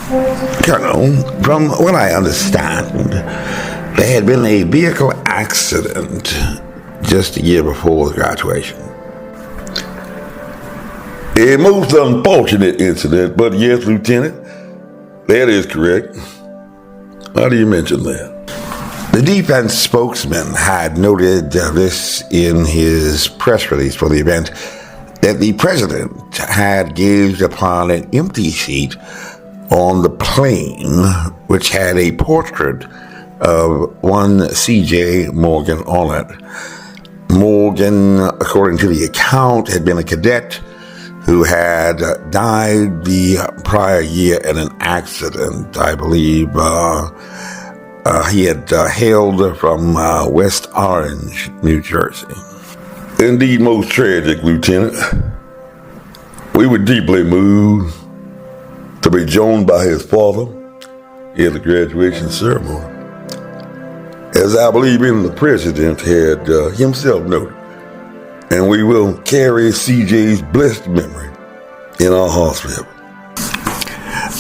Colonel, from what I understand, there had been a vehicle accident just a year before graduation. A most unfortunate incident, but yes, Lieutenant, that is correct. How do you mention that? The defense spokesman had noted this in his press release for the event, that the president had gazed upon an empty seat on the plane, which had a portrait of one C.J. Morgan on it. Morgan, according to the account, had been a cadet who had died the prior year in an accident. I believe he had hailed from West Orange, New Jersey. Indeed, most tragic, Lieutenant. We were deeply moved to be joined by his father at the graduation ceremony, as I believe even the president had himself noted. And we will carry CJ's blessed memory in our hearts forever.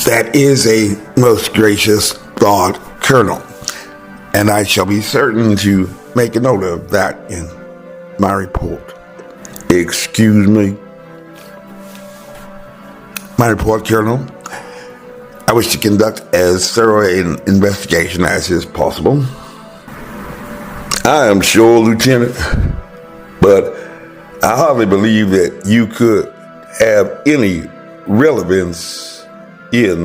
That is a most gracious thought, Colonel, and I shall be certain to make a note of that in my report. Excuse me? My report, Colonel. I wish to conduct as thorough an investigation as is possible. I am sure, Lieutenant, but I hardly believe that you could have any relevance in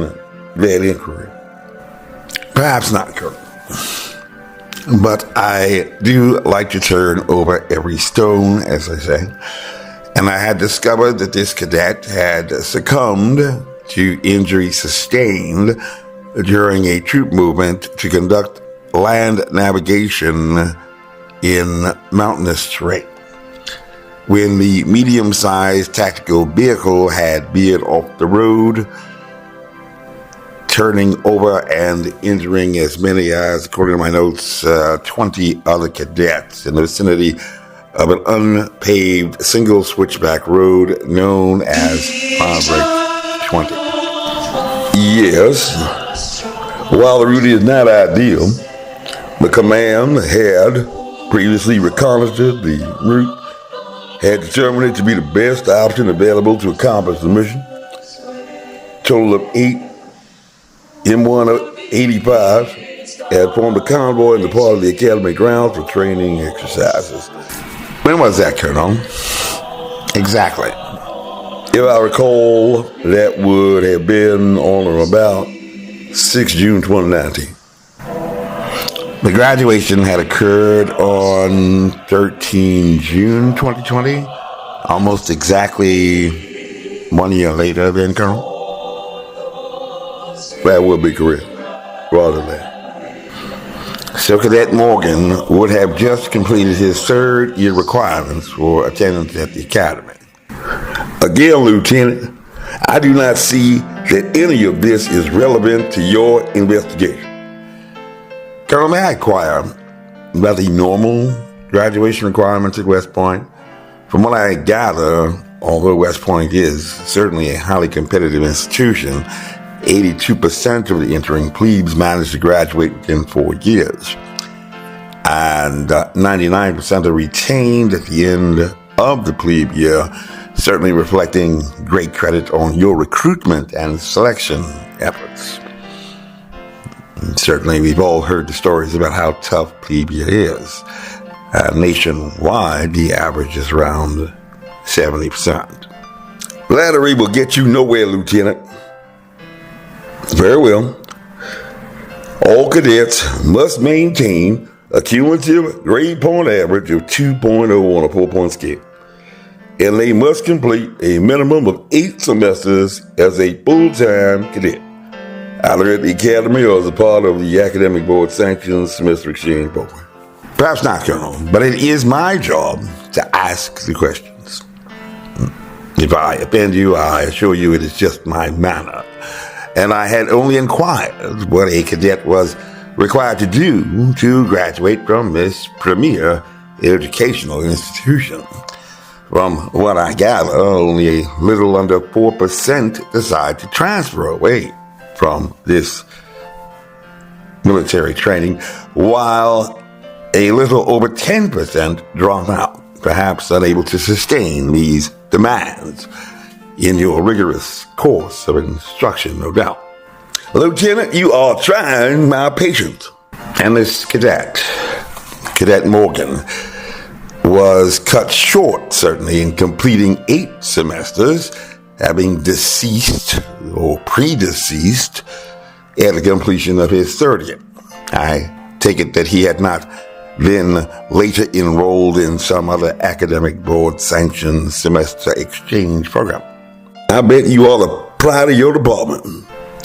that inquiry. Perhaps not, Colonel. But I do like to turn over every stone, as I say. And I had discovered that this cadet had succumbed to injury sustained during a troop movement to conduct land navigation in mountainous terrain. When the medium-sized tactical vehicle had veered off the road, turning over and injuring as many as, according to my notes, 20 other cadets in the vicinity of an unpaved single switchback road known as Highway 20. Yes, while the route is not ideal, the command had previously reconnoitered the route, had determined it to be the best option available to accomplish the mission. Total of 8 M185s had formed a convoy in the part of the academy grounds for training exercises. When was that, Colonel? Exactly. If I recall, that would have been on or about 6 June 2019. The graduation had occurred on 13 June 2020, almost exactly 1 year later then, Colonel? That would be correct, rather than that. So Cadet Morgan would have just completed his third year requirements for attendance at the academy. Again, Lieutenant, I do not see that any of this is relevant to your investigation. Colonel, may I inquire about the normal graduation requirements at West Point? From what I gather, although West Point is certainly a highly competitive institution, 82% of the entering plebes managed to graduate within 4 years. And 99% are retained at the end of the plebe year, certainly reflecting great credit on your recruitment and selection efforts. And certainly, we've all heard the stories about how tough plebe year is. Nationwide, the average is around 70%. Flattery will get you nowhere, Lieutenant. Very well. All cadets must maintain a cumulative grade point average of 2.0 on a 4-point scale, and they must complete a minimum of 8 semesters as a full-time cadet, either at the academy or as a part of the academic board sanctioned semester exchange program. Perhaps not, Colonel, but it is my job to ask the questions. If I offend you, I assure you it is just my manner. And I had only inquired what a cadet was required to do to graduate from this premier educational institution. From what I gather, only a little under 4% decide to transfer away from this military training, while a little over 10% drop out, perhaps unable to sustain these demands in your rigorous course of instruction, no doubt. Lieutenant, you are trying my patience. And this Cadet Morgan, was cut short, certainly, in completing 8 semesters, having deceased or predeceased at the completion of his 30th. I take it that he had not been later enrolled in some other academic board-sanctioned semester exchange program. I bet you ought to apply to your department.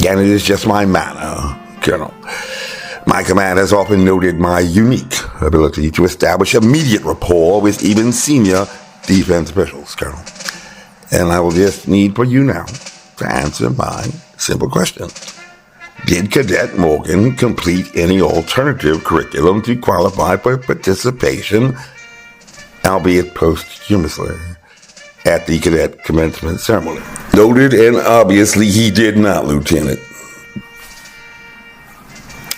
And it is just my manner, Colonel. My command has often noted my unique ability to establish immediate rapport with even senior defense officials, Colonel. And I will just need for you now to answer my simple question. Did Cadet Morgan complete any alternative curriculum to qualify for participation, albeit posthumously, at the cadet commencement ceremony? Noted, and obviously he did not, Lieutenant.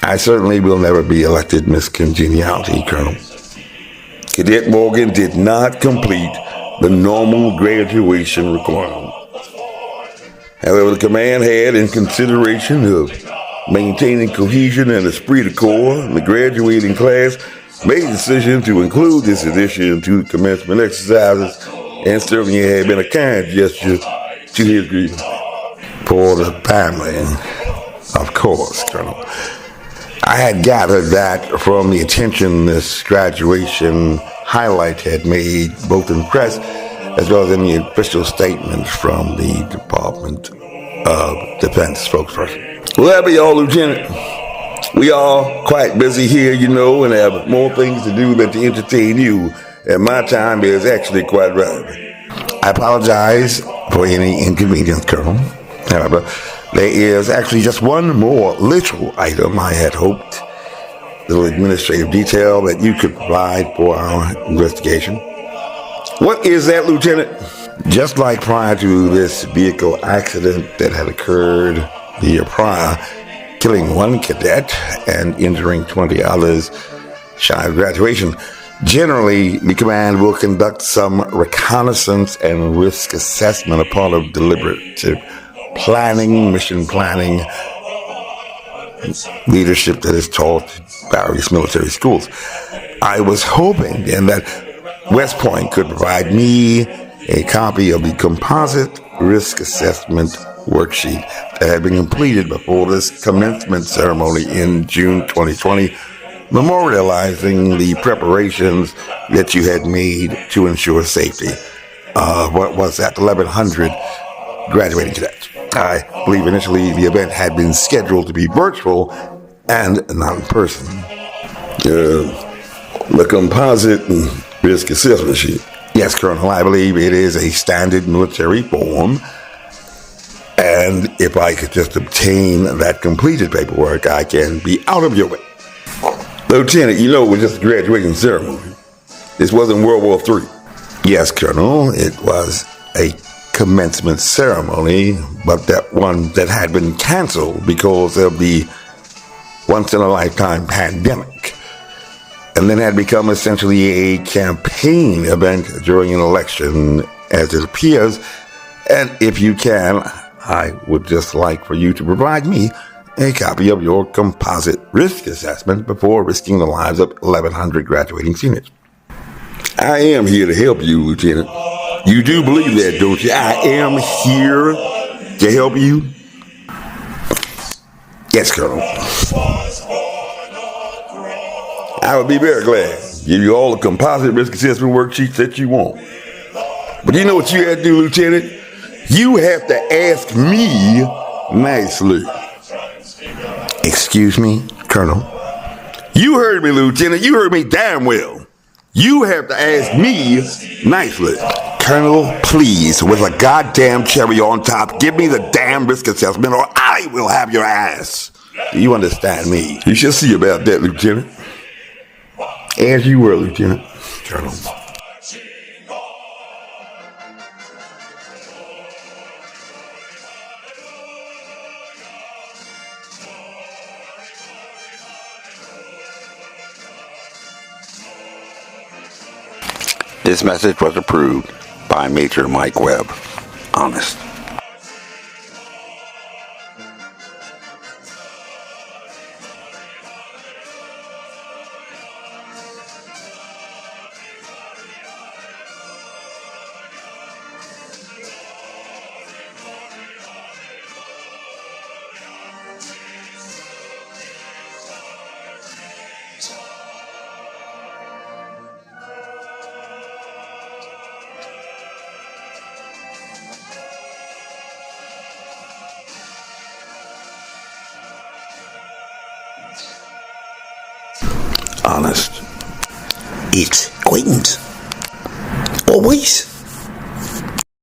I certainly will never be elected Miss Congeniality, Colonel. Cadet Morgan did not complete the normal graduation requirement. However, the command had, in consideration of maintaining cohesion and esprit de corps in the graduating class, made the decision to include this addition to commencement exercises, and certainly had been a kind gesture to his grievance. For the family, of course, Colonel. I had gathered that from the attention this graduation highlight had made, both in press as well as in the official statement from the Department of Defense spokesperson. Well, that be all, Lieutenant. We are quite busy here, you know, and have more things to do than to entertain you, and my time is actually quite right. I apologize for any inconvenience, Colonel. However, there is actually just one more little item I had hoped, little administrative detail that you could provide for our investigation. What is that, Lieutenant? Just like prior to this vehicle accident that had occurred the year prior, killing 1 cadet and injuring 20 others shy of graduation, generally the command will conduct some reconnaissance and risk assessment, a part of deliberative planning, mission planning, leadership that is taught at various military schools. I was hoping then that West Point could provide me a copy of the composite risk assessment worksheet that had been completed before this commencement ceremony in June 2020, memorializing the preparations that you had made to ensure safety. What was that? 1,100 graduating cadets. I believe initially the event had been scheduled to be virtual and not in person. The composite risk assessment sheet. Yes, Colonel, I believe it is a standard military form. And if I could just obtain that completed paperwork, I can be out of your way. Lieutenant, you know it was just a graduation ceremony. This wasn't World War III. Yes, Colonel, it was a commencement ceremony, but that one that had been canceled because of the once-in-a-lifetime pandemic, and then had become essentially a campaign event during an election, as it appears. And if you can, I would just like for you to provide me a copy of your composite risk assessment before risking the lives of 1,100 graduating seniors. I am here to help you, Lieutenant. You do believe that, don't you? I am here to help you. Yes, Colonel. I would be very glad to give you all the composite risk assessment worksheets that you want. But you know what you have to do, Lieutenant? You have to ask me nicely. Excuse me, Colonel? You heard me, Lieutenant. You heard me damn well. You have to ask me nicely. Colonel, please, with a goddamn cherry on top, give me the damn risk assessment or I will have your ass. Do you understand me? You shall see about that, Lieutenant. As you were, Lieutenant. Colonel. This message was approved by Major Mike Webb. Honest. Honest. It's acquaintance. Always.